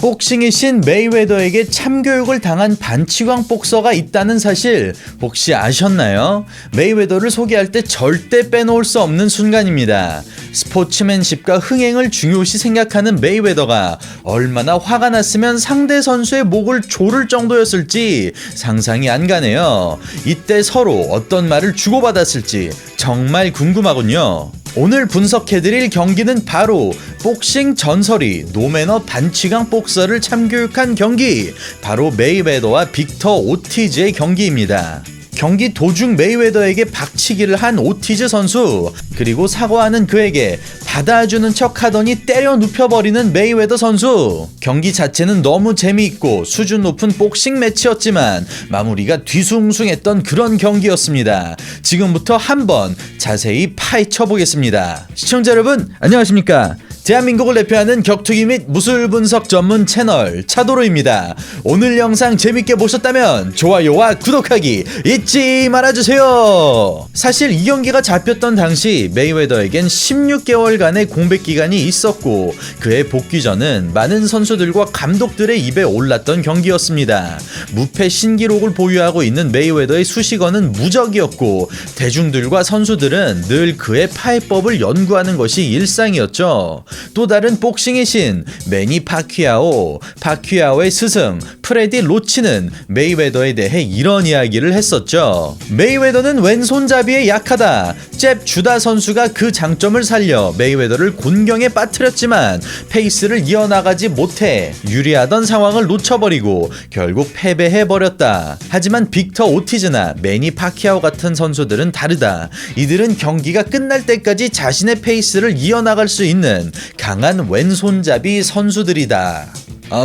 복싱의 신 메이웨더에게 참교육을 당한 반치광 복서가 있다는 사실 혹시 아셨나요? 메이웨더를 소개할 때 절대 빼놓을 수 없는 순간입니다. 스포츠맨십과 흥행을 중요시 생각하는 메이웨더가 얼마나 화가 났으면 상대 선수의 목을 조를 정도였을지 상상이 안 가네요. 이때 서로 어떤 말을 주고받았을지 정말 궁금하군요. 오늘 분석해드릴 경기는 바로 복싱 전설이 노매너 반치광 복서를 참교육한 경기, 바로 메이웨더와 빅터 오티즈의 경기입니다. 경기 도중 메이웨더에게 박치기를 한 오티즈 선수, 그리고 사과하는 그에게 받아주는 척 하더니 때려 눕혀버리는 메이웨더 선수. 경기 자체는 너무 재미있고 수준 높은 복싱 매치였지만 마무리가 뒤숭숭했던 그런 경기였습니다. 지금부터 한번 자세히 파헤쳐 보겠습니다. 시청자 여러분 안녕하십니까? 대한민국을 대표하는 격투기 및 무술 분석 전문 채널 차도로입니다. 오늘 영상 재밌게 보셨다면 좋아요와 구독하기 잊지 말아주세요. 사실 이 경기가 잡혔던 당시 메이웨더에겐 16개월간의 공백 기간이 있었고 그의 복귀 전은 많은 선수들과 감독들의 입에 올랐던 경기였습니다. 무패 신기록을 보유하고 있는 메이웨더의 수식어는 무적이었고 대중들과 선수들은 늘 그의 파해법을 연구하는 것이 일상이었죠. 또 다른 복싱의 신 매니 파퀴아오의 스승 프레디 로치는 메이웨더에 대해 이런 이야기를 했었죠. 메이웨더는 왼손잡이에 약하다. 잽 주다 선수가 그 장점을 살려 메이웨더를 곤경에 빠뜨렸지만 페이스를 이어나가지 못해 유리하던 상황을 놓쳐버리고 결국 패배해버렸다. 하지만 빅터 오티즈나 매니 파퀴아오 같은 선수들은 다르다. 이들은 경기가 끝날 때까지 자신의 페이스를 이어나갈 수 있는 강한 왼손잡이 선수들이다.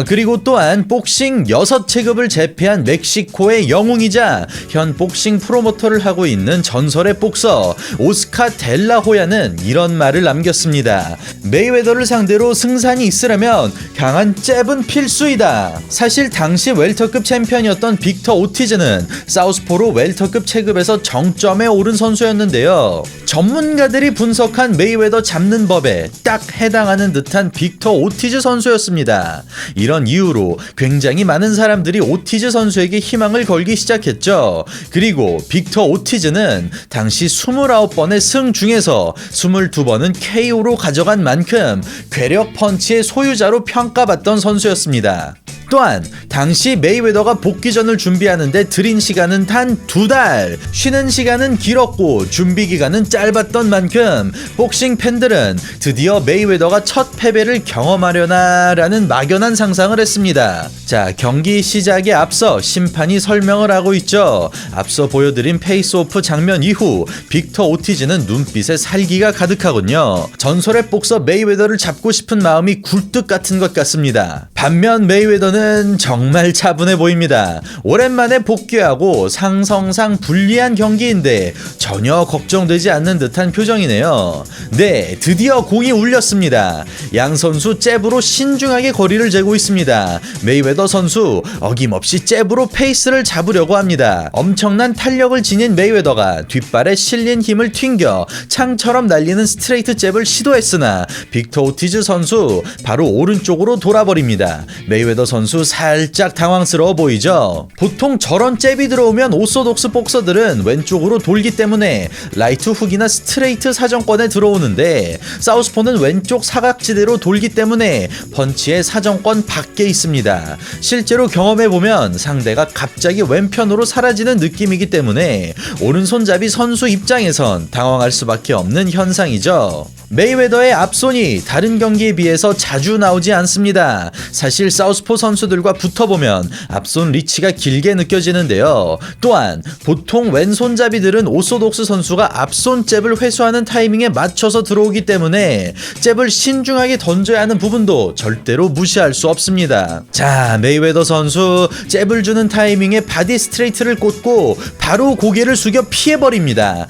그리고 또한 복싱 6체급을 제패한 멕시코의 영웅이자 현 복싱 프로모터를 하고 있는 전설의 복서 오스카 델라호야는 이런 말을 남겼습니다. 메이웨더를 상대로 승산이 있으려면 강한 잽은 필수이다. 사실 당시 웰터급 챔피언이었던 빅터 오티즈는 사우스포로 웰터급 체급에서 정점에 오른 선수였는데요. 전문가들이 분석한 메이웨더 잡는 법에 딱 해당하는 듯한 빅터 오티즈 선수였습니다. 이런 이유로 굉장히 많은 사람들이 오티즈 선수에게 희망을 걸기 시작했죠. 그리고 빅터 오티즈는 당시 29번의 승 중에서 22번은 KO로 가져간 만큼 괴력 펀치의 소유자로 평가받던 선수였습니다. 또한 당시 메이웨더가 복귀전을 준비하는데 들인 시간은 단 2달, 쉬는 시간은 길었고 준비 기간은 짧았던 만큼 복싱 팬들은 드디어 메이웨더가 첫 패배를 경험하려나 라는 막연한 상상을 했습니다. 자, 경기 시작에 앞서 심판이 설명을 하고 있죠. 앞서 보여드린 페이스오프 장면 이후 빅터 오티즈는 눈빛에 살기가 가득하군요. 전설의 복서 메이웨더를 잡고 싶은 마음이 굴뚝 같은 것 같습니다. 반면 메이웨더는 정말 차분해 보입니다. 오랜만에 복귀하고 상성상 불리한 경기인데 전혀 걱정되지 않는 듯한 표정이네요. 네, 드디어 공이 울렸습니다. 양 선수 잽으로 신중하게 거리를 재고 있습니다. 메이웨더 선수 어김없이 잽으로 페이스를 잡으려고 합니다. 엄청난 탄력을 지닌 메이웨더가 뒷발에 실린 힘을 튕겨 창처럼 날리는 스트레이트 잽을 시도했으나 빅터 오티즈 선수 바로 오른쪽으로 돌아버립니다. 메이웨더 선수 살짝 당황스러워 보이죠? 보통 저런 잽이 들어오면 오소독스 복서들은 왼쪽으로 돌기 때문에 라이트 훅이나 스트레이트 사정권에 들어오는데 사우스포는 왼쪽 사각지대로 돌기 때문에 펀치의 사정권 밖에 있습니다. 실제로 경험해보면 상대가 갑자기 왼편으로 사라지는 느낌이기 때문에 오른손잡이 선수 입장에선 당황할 수밖에 없는 현상이죠. 메이웨더의 앞손이 다른 경기에 비해서 자주 나오지 않습니다. 사실 사우스포 선수들과 붙어보면 앞손 리치가 길게 느껴지는데요. 또한 보통 왼손잡이들은 오소독스 선수가 앞손 잽을 회수하는 타이밍에 맞춰서 들어오기 때문에 잽을 신중하게 던져야 하는 부분도 절대로 무시할 수 없습니다. 자, 메이웨더 선수 잽을 주는 타이밍에 바디 스트레이트를 꽂고 바로 고개를 숙여 피해버립니다.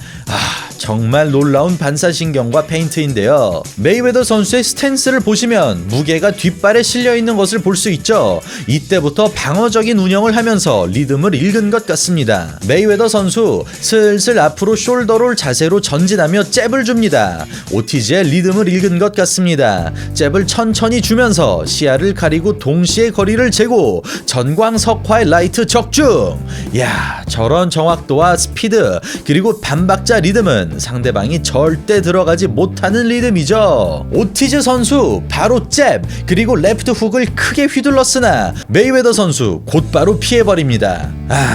정말 놀라운 반사신경과 페인트인데요. 메이웨더 선수의 스탠스를 보시면 무게가 뒷발에 실려있는 것을 볼 수 있죠. 이때부터 방어적인 운영을 하면서 리듬을 읽은 것 같습니다. 메이웨더 선수 슬슬 앞으로 숄더롤 자세로 전진하며 잽을 줍니다. 오티즈의 리듬을 읽은 것 같습니다. 잽을 천천히 주면서 시야를 가리고 동시에 거리를 재고 전광석화의 라이트 적중. 야, 저런 정확도와 스피드 그리고 반박자 리듬은 상대방이 절대 들어가지 못하는 리듬이죠. 오티즈 선수 바로 잽 그리고 레프트 훅을 크게 휘둘렀으나 메이웨더 선수 곧바로 피해버립니다.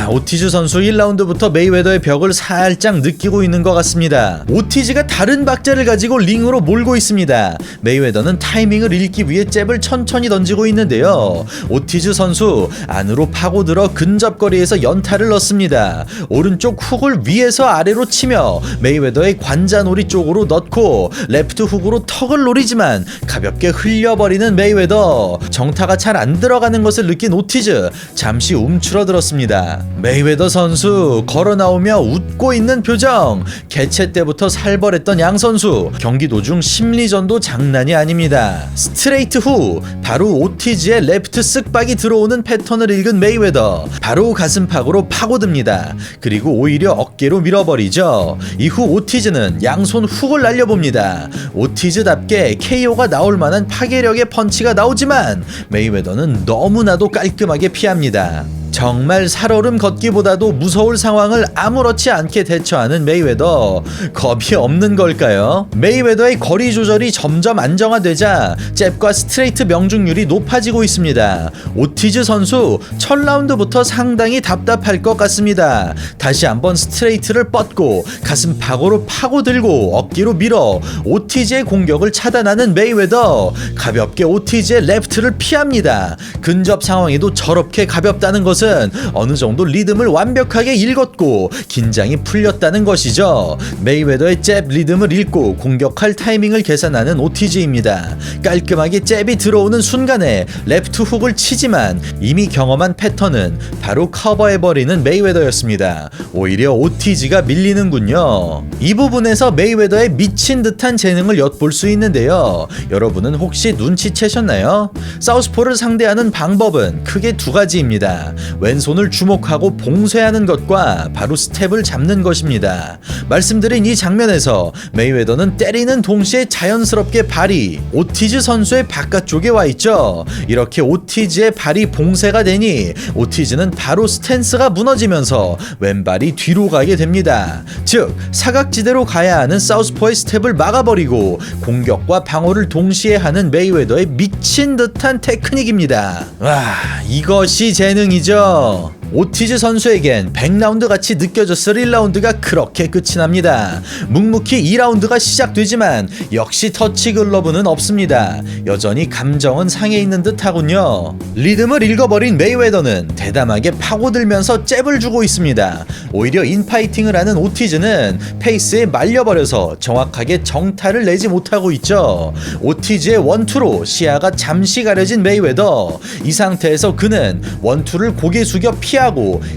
오티즈 선수 1라운드부터 메이웨더의 벽을 살짝 느끼고 있는 것 같습니다. 오티즈가 다른 박자를 가지고 링으로 몰고 있습니다. 메이웨더는 타이밍을 읽기 위해 잽을 천천히 던지고 있는데요. 오티즈 선수 안으로 파고들어 근접거리에서 연타를 넣습니다. 오른쪽 훅을 위에서 아래로 치며 메이웨더의 관자놀이 쪽으로 넣고 레프트 훅으로 턱을 노리지만 가볍게 흘려버리는 메이웨더. 정타가 잘 안 들어가는 것을 느낀 오티즈 잠시 움츠러들었습니다. 메이웨더 선수 걸어 나오며 웃고 있는 표정. 개최 때부터 살벌했던 양 선수 경기 도중 심리전도 장난이 아닙니다. 스트레이트 후 바로 오티즈의 레프트 쓱박이 들어오는 패턴을 읽은 메이웨더 바로 가슴팍으로 파고듭니다. 그리고 오히려 어깨로 밀어버리죠. 이후 오티즈는 양손 훅을 날려봅니다. 오티즈답게 KO가 나올 만한 파괴력의 펀치가 나오지만 메이웨더는 너무나도 깔끔하게 피합니다. 정말 살얼음 걷기보다도 무서울 상황을 아무렇지 않게 대처하는 메이웨더. 겁이 없는 걸까요? 메이웨더의 거리 조절이 점점 안정화되자 잽과 스트레이트 명중률이 높아지고 있습니다. 오티즈 선수 첫 라운드부터 상당히 답답할 것 같습니다. 다시 한번 스트레이트를 뻗고 가슴 박으로 파고들고 어깨로 밀어 오티즈의 공격을 차단하는 메이웨더. 가볍게 오티즈의 레프트를 피합니다. 근접 상황에도 저렇게 가볍다는 것은 어느 정도 리듬을 완벽하게 읽었고 긴장이 풀렸다는 것이죠. 메이웨더의 잽 리듬을 읽고 공격할 타이밍을 계산하는 오티즈입니다. 깔끔하게 잽이 들어오는 순간에 레프트 훅을 치지만 이미 경험한 패턴은 바로 커버해버리는 메이웨더였습니다. 오히려 오티즈가 밀리는군요. 이 부분에서 메이웨더의 미친 듯한 재능을 엿볼 수 있는데요. 여러분은 혹시 눈치채셨나요? 사우스포를 상대하는 방법은 크게 두 가지입니다. 왼손을 주목하고 봉쇄하는 것과 바로 스텝을 잡는 것입니다. 말씀드린 이 장면에서 메이웨더는 때리는 동시에 자연스럽게 발이 오티즈 선수의 바깥쪽에 와 있죠. 이렇게 오티즈의 발이 봉쇄가 되니 오티즈는 바로 스탠스가 무너지면서 왼발이 뒤로 가게 됩니다. 즉 사각지대로 가야 하는 사우스포의 스텝을 막아버리고 공격과 방어를 동시에 하는 메이웨더의 미친 듯한 테크닉입니다. 와, 이것이 재능이죠. 오티즈 선수에겐 100라운드 같이 느껴졌을 1라운드가 그렇게 끝이 납니다. 묵묵히 2라운드가 시작되지만 역시 터치 글러브는 없습니다. 여전히 감정은 상해 있는 듯 하군요. 리듬을 읽어버린 메이웨더는 대담하게 파고들면서 잽을 주고 있습니다. 오히려 인파이팅을 하는 오티즈는 페이스에 말려버려서 정확하게 정타를 내지 못하고 있죠. 오티즈의 원투로 시야가 잠시 가려진 메이웨더. 이 상태에서 그는 원투를 고개 숙여 피하고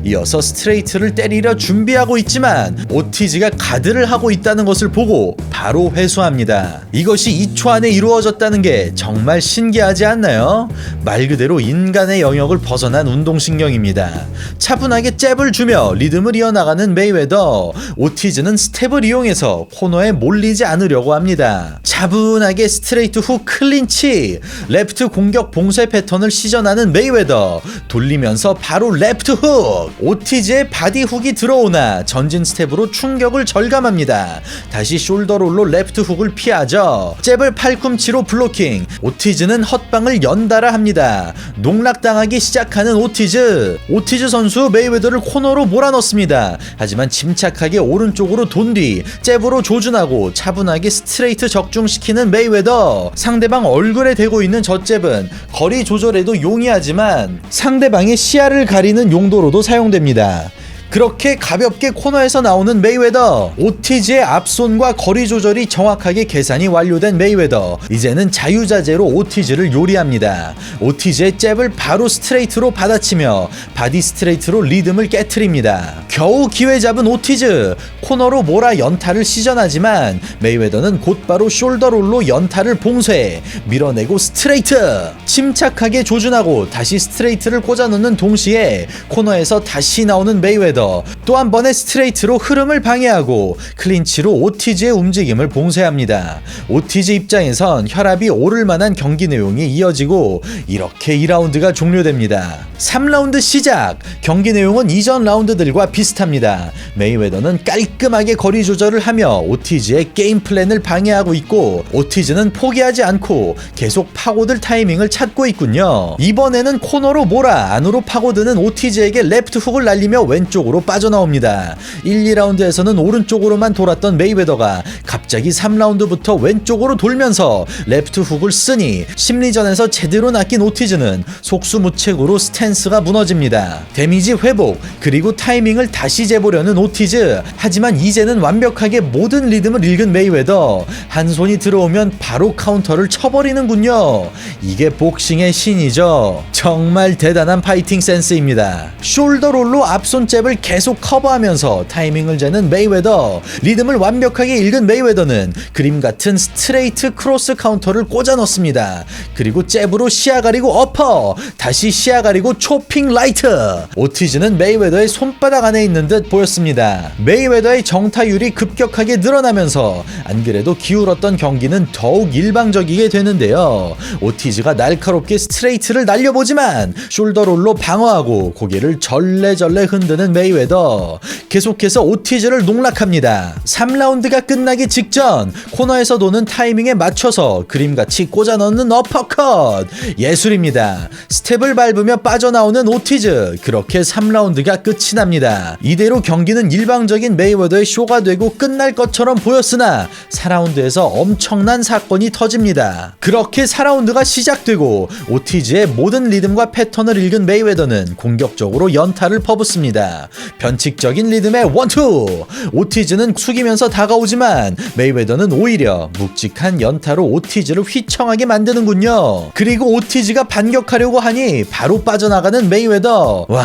이어서 스트레이트를 때리려 준비하고 있지만 오티즈가 가드를 하고 있다는 것을 보고 바로 회수합니다. 이것이 2초 안에 이루어졌다는 게 정말 신기하지 않나요? 말 그대로 인간의 영역을 벗어난 운동신경입니다. 차분하게 잽을 주며 리듬을 이어나가는 메이웨더. 오티즈는 스텝을 이용해서 코너에 몰리지 않으려고 합니다. 차분하게 스트레이트 훅 클린치. 레프트 공격 봉쇄 패턴을 시전하는 메이웨더. 돌리면서 바로 레프트 훅. 오티즈의 바디 훅이 들어오나 전진 스텝으로 충격을 절감합니다. 다시 숄더롤로 레프트 훅을 피하죠. 잽을 팔꿈치로 블로킹. 오티즈는 헛방을 연달아 합니다. 농락당하기 시작하는 오티즈. 오티즈 선수 메이웨더를 코너로 몰아넣습니다. 하지만 침착하게 오른쪽으로 돈 뒤 잽으로 조준하고 차분하게 스트레이트 적중시키는 메이웨더. 상대방 얼굴에 대고 있는 저 잽은 거리 조절에도 용이하지만 상대방의 시야를 가리는 용도로도 사용됩니다. 그렇게 가볍게 코너에서 나오는 메이웨더. 오티즈의 앞손과 거리 조절이 정확하게 계산이 완료된 메이웨더. 이제는 자유자재로 오티즈를 요리합니다. 오티즈의 잽을 바로 스트레이트로 받아치며 바디 스트레이트로 리듬을 깨트립니다. 겨우 기회 잡은 오티즈. 코너로 몰아 연타를 시전하지만 메이웨더는 곧바로 숄더롤로 연타를 봉쇄, 밀어내고 스트레이트. 침착하게 조준하고 다시 스트레이트를 꽂아놓는 동시에 코너에서 다시 나오는 메이웨더. 또 한 번의 스트레이트로 흐름을 방해하고 클린치로 오티즈의 움직임을 봉쇄합니다. 오티즈 입장에선 혈압이 오를 만한 경기 내용이 이어지고 이렇게 2라운드가 종료됩니다. 3라운드 시작. 경기 내용은 이전 라운드들과 비슷합니다. 메이웨더는 깔끔하게 거리 조절을 하며 오티즈의 게임 플랜을 방해하고 있고 오티즈는 포기하지 않고 계속 파고들 타이밍을 찾고 있군요. 이번에는 코너로 몰아 안으로 파고드는 오티즈에게 레프트 훅을 날리며 왼쪽으로 빠져나옵니다. 1, 2라운드에서는 오른쪽으로만 돌았던 메이웨더가 갑자기 3라운드부터 왼쪽으로 돌면서 레프트 훅을 쓰니 심리전에서 제대로 낚인 오티즈는 속수무책으로 스탠스가 무너집니다. 데미지 회복 그리고 타이밍을 다시 재보려는 오티즈. 하지만 이제는 완벽하게 모든 리듬을 읽은 메이웨더. 한 손이 들어오면 바로 카운터를 쳐버리는군요. 이게 복싱의 신이죠. 정말 대단한 파이팅 센스입니다. 숄더롤로 앞손 잽을 계속 커버하면서 타이밍을 재는 메이웨더. 리듬을 완벽하게 읽은 메이웨더는 그림 같은 스트레이트 크로스 카운터를 꽂아 넣습니다. 그리고 잽으로 시야 가리고 어퍼, 다시 시야 가리고 초핑 라이트. 오티즈는 메이웨더의 손바닥 안에 있는 듯 보였습니다. 메이웨더의 정타율이 급격하게 늘어나면서 안 그래도 기울었던 경기는 더욱 일방적이게 되는데요. 오티즈가 날카롭게 스트레이트를 날려보지만 숄더롤로 방어하고 고개를 절레절레 흔드는 메이웨더. 계속해서 오티즈를 농락합니다. 3라운드가 끝나기 직전 코너에서 도는 타이밍에 맞춰서 그림같이 꽂아 넣는 어퍼컷. 예술입니다. 스텝을 밟으며 빠져나오는 오티즈. 그렇게 3라운드가 끝이 납니다. 이대로 경기는 일방적인 메이웨더의 쇼가 되고 끝날 것처럼 보였으나 4라운드에서 엄청난 사건이 터집니다. 그렇게 4라운드가 시작되고 오티즈의 모든 리듬과 패턴을 읽은 메이웨더는 공격적으로 연타를 퍼붓습니다. 변칙적인 리듬의 원투. 오티즈는 숙이면서 다가오지만 메이웨더는 오히려 묵직한 연타로 오티즈를 휘청하게 만드는군요. 그리고 오티즈가 반격하려고 하니 바로 빠져나가는 메이웨더. 와,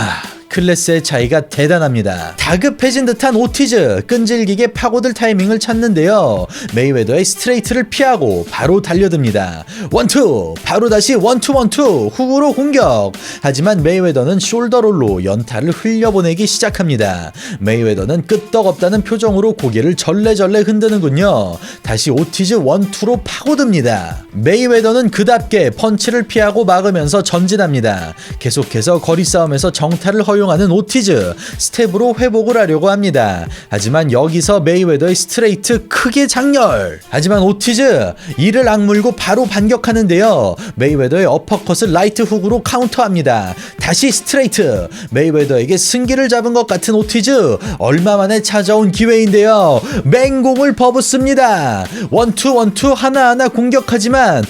클래스의 차이가 대단합니다. 다급해진 듯한 오티즈. 끈질기게 파고들 타이밍을 찾는데요. 메이웨더의 스트레이트를 피하고 바로 달려듭니다. 원투, 바로 다시 원투 원투, 훅으로 공격. 하지만 메이웨더는 숄더롤로 연타를 흘려보내기 시작합니다. 메이웨더는 끄떡없다는 표정으로 고개를 절레절레 흔드는군요. 다시 오티즈 원투로 파고듭니다. 메이웨더는 그답게 펀치를 피하고 막으면서 전진합니다. 계속해서 거리 싸움에서 정타를 허용하는 오티즈. 스텝으로 회복을 하려고 합니다. 하지만 여기서 메이웨더의 스트레이트 크게 장렬. 하지만 오티즈 이를 악물고 바로 반격하는데요. 메이웨더의 어퍼컷을 라이트 훅으로 카운터합니다. 다시 스트레이트. 메이웨더에게 승기를 잡은 것 같은 오티즈. 얼마 만에 찾아온 기회인데요. 맹공을 퍼붓습니다. 원투 원투 하나하나 공격하지만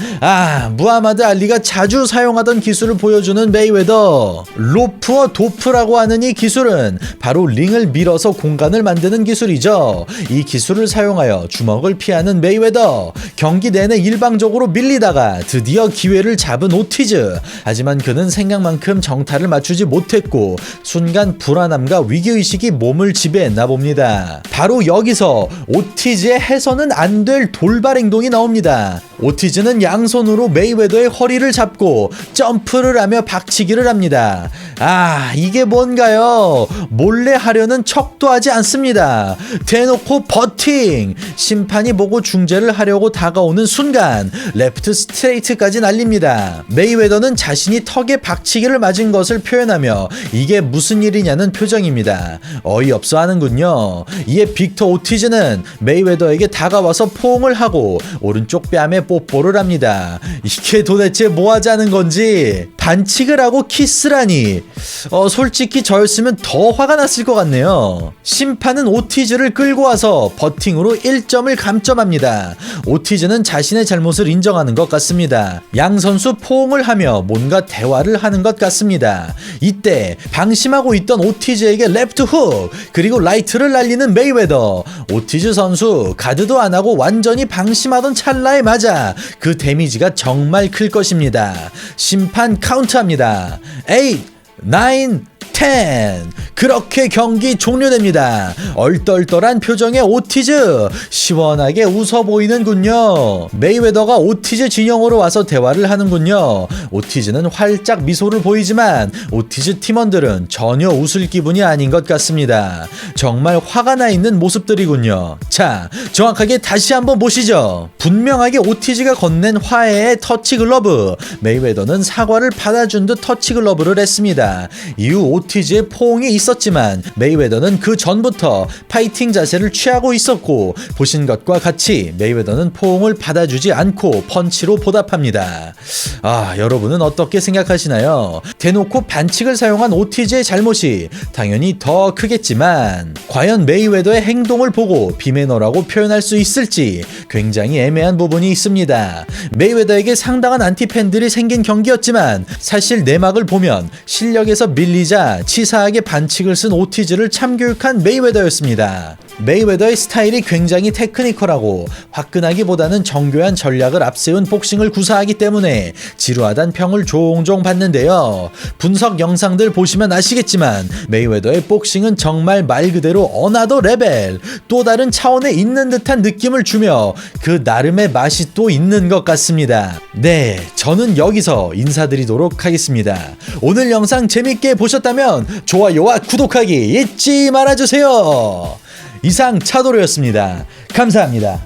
무하마드 알리가 자주 사용하던 기술을 보여주는 메이웨더. 로프와 도프라고 하는 이 기술은 바로 링을 밀어서 공간을 만드는 기술이죠. 이 기술을 사용하여 주먹을 피하는 메이웨더. 경기 내내 일방적으로 밀리다가 드디어 기회를 잡은 오티즈. 하지만 그는 생각만큼 정타를 맞추지 못했고 순간 불안함과 위기의식이 몸을 지배했나 봅니다. 바로 여기서 오티즈의 해서는 안 될 돌발 행동이 나옵니다. 오티즈는 양손으로 메이웨더의 허리를 잡고 점프를 하며 박치기를 합니다. 이게 뭔가요? 몰래 하려는 척도 하지 않습니다. 대놓고 버팅! 심판이 보고 중재를 하려고 다가오는 순간 레프트 스트레이트까지 날립니다. 메이웨더는 자신이 턱에 박치기를 맞은 것을 표현하며 이게 무슨 일이냐는 표정입니다. 어이없어 하는군요. 이에 빅터 오티즈는 메이웨더에게 다가와서 포옹을 하고 오른쪽 뺨에 뽀뽀를 합니다. 이게 도대체 뭐 하자는 건지. 반칙을 하고 키스라니. 솔직히 솔직히 저였으면 더 화가 났을 것 같네요. 심판은 오티즈를 끌고 와서 버팅으로 1점을 감점합니다. 오티즈는 자신의 잘못을 인정하는 것 같습니다. 양 선수 포옹을 하며 뭔가 대화를 하는 것 같습니다. 이때 방심하고 있던 오티즈에게 레프트 훅 그리고 라이트를 날리는 메이웨더. 오티즈 선수 가드도 안 하고 완전히 방심하던 찰나에 맞아 그 데미지가 정말 클 것입니다. 심판 카운트합니다. 8, 9, 10. 그렇게 경기 종료됩니다. 얼떨떨한 표정의 오티즈 시원하게 웃어 보이는군요. 메이웨더가 오티즈 진영으로 와서 대화를 하는군요. 오티즈는 활짝 미소를 보이지만 오티즈 팀원들은 전혀 웃을 기분이 아닌 것 같습니다. 정말 화가 나 있는 모습들이군요. 자, 정확하게 다시 한번 보시죠. 분명하게 오티즈가 건넨 화해의 터치 글러브. 메이웨더는 사과를 받아준 듯 터치 글러브를 했습니다. 이후 오티즈의 포옹이 있었지만 메이웨더는 그 전부터 파이팅 자세를 취하고 있었고 보신 것과 같이 메이웨더는 포옹을 받아주지 않고 펀치로 보답합니다. 여러분은 어떻게 생각하시나요? 대놓고 반칙을 사용한 오티즈의 잘못이 당연히 더 크겠지만 과연 메이웨더의 행동을 보고 비매너라고 표현할 수 있을지 굉장히 애매한 부분이 있습니다. 메이웨더에게 상당한 안티팬들이 생긴 경기였지만 사실 내막을 보면 실력에서 밀리자 치사하게 반칙을 쓴 오티즈를 참교육한 메이웨더였습니다. 메이웨더의 스타일이 굉장히 테크니컬하고 화끈하기보다는 정교한 전략을 앞세운 복싱을 구사하기 때문에 지루하단 평을 종종 받는데요. 분석 영상들 보시면 아시겠지만 메이웨더의 복싱은 정말 말 그대로 어나더 레벨, 또 다른 차원에 있는 듯한 느낌을 주며 그 나름의 맛이 또 있는 것 같습니다. 네, 저는 여기서 인사드리도록 하겠습니다. 오늘 영상 재밌게 보셨다면 좋아요와 구독하기 잊지 말아주세요. 이상 차도로였습니다. 감사합니다.